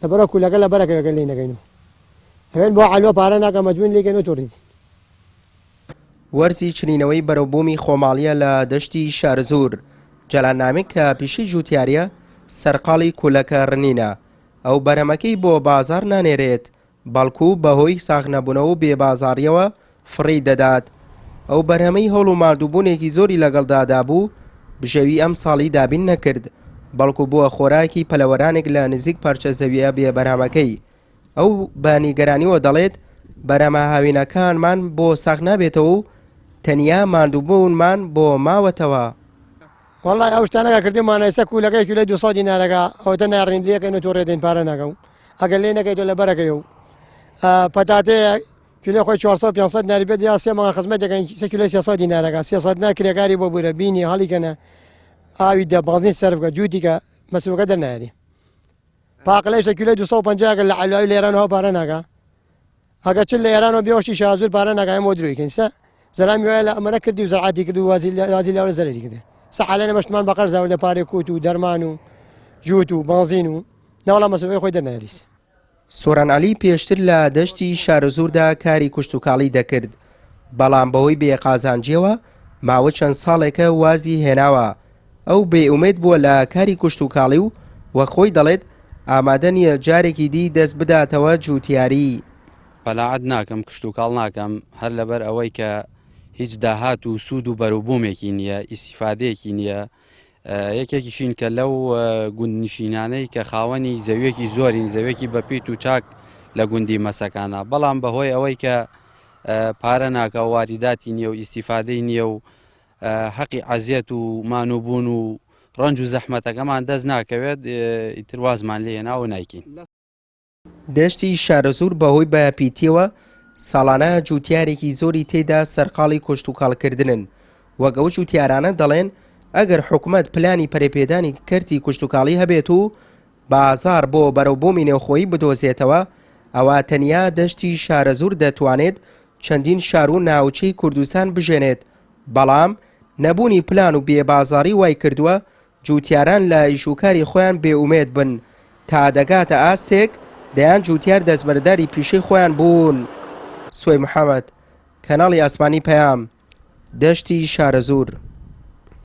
لەبەرە کولەکە لە بەرەکەگەل لی نەگەینەوە هەوێن بۆ عەلوە پارە ناکە مەجبورین لێکەینەوە تۆڕیدی. وەرزی چنینەوەی بەرەوبوومی خۆماڵیە لە دەشتی شارزور جەلانامێک کە پیشەی جوتیاریە سەرقاڵی کولەکە ڕنینە ئەو بەرەمەکەی بۆ بازار نانێرێت بەڵکو بەهۆی ساغنەبوونەوە و بێبازاریەوە فڕی دەدات. ئەو بەرهەمەی هەوڵ و ماردووبوونێکی زۆری لەگەڵدادا بوو بژەوی ئەم ساڵی دابین نەکرد بەڵکو بووە خۆراکی پەلەوەرانێک لە نزیک پارچە زەویە بێ بەرهەمەکەی. ئەو بانیگەرانیوە دەڵێت بەرەمە هاوینەکانمان بۆ ساغ نابێتەوە و تەنیا ماندووبوونمان بۆ ماوەتەوە. والله ئەو شتانەکە کردیمانە ئێستا کولەکەی کولەی 200 دینارەکە ئەوتە ناڕین لێکەین و تۆ ڕێدەین پارە ناکە و ئەگەر لێ نەکەیتۆ لە بەرەکەی و پەتاتەیە کولێ خۆی 400-500 دیناری بێت یا 3 مانگە خزمەت دەکەین 3 کیلۆی 300 دینارەکە 300 ناکرێکاری بۆ بورە بینی هەڵیکەنە ئاوی دە بازنی سەرفکە جووتیکە مەسروەکە دەرنایێ پاقلەی کیلۆی 250 لە عەلوی لێرانەوە پارە ناکە ئەگە چ لە ئێرانەوە بێوەشی شازور پارە ناکە ئەمە درۆیکەین سە زەلامی وایە لە ئەمەرە کردی و زەعاتی کرد و وازی لەوە زەرری کردێ سەحالە نەمەشتمان بەقەر زاوە لە پارێ کووت و دەرمان و جووت و بازین و ناوەڵام مەسروەکەی خۆی دەرنایێریس. سۆران عەلی پێشتر لە دەشتی شارزوردا کاری کوشتوکاڵی دەکرد بەڵام بەهۆی بێقازانجیەوە ماوە چەند ساڵێکە وازی هێناوە. ئەو بێئومێد بووە لە کاری کوشتوکاڵی و وە خۆی دەڵێت ئامادە نییە جارێکی دی دەست بداتەوە جوتیاری. بەلاعەت ناکەم کشتوکاڵ ناکەم هەر لەبەر ئەوەی کە هیچ داهات و سوود و بەروبوومێکی نییە ئیسیفادەیەکی نییە. یەکێکیشین کە لەو گوندنشینانەی کە خاوەنی زەویەکی زۆرین زەوێکی بەپیت و چاک لە گوندی مەسەکانە بەڵام بەهۆی ئەوەی کە پارە ناکە واریداتی نییە و ئیسیفادەی نییە و حەقی عەزیەت و مانوبوون و ڕەنج و زەحمەتەکەمان دەست ناکەوێت ئیتروازمان لێناوە نایکین. دەشتی شارزور بەهۆی بەپیتیەوە ساڵانە جوتیارێکی زۆری تێدا سەرقاڵی کوشتوکاڵکردنن وەک ئەو جوتیارانە دەڵێن ئەگەر حکوومەت پلانی پەرێپێدانی کەرتی کوشتوکاڵی هەبێت و بازار بۆ بەرەوبوومی نێوخۆیی بدۆزێتەوە ئەوە تەنیا دەشتی شارەزور دەتوانێت چەندین شار و ناوچەی کوردستان بژێنێت بەڵام نەبوونی پلان و بێبازاری وای کردووە جوتیاران لە ئیشوکاری خۆیان بێئومێد بن تا دەگاتە ئاستێک دەیان جوتیار دەستبەرداری پیشەی خۆیان بوون. سوێ محەممەد کەناڵی ئاسمانی پەیام دەشتی شارەزور.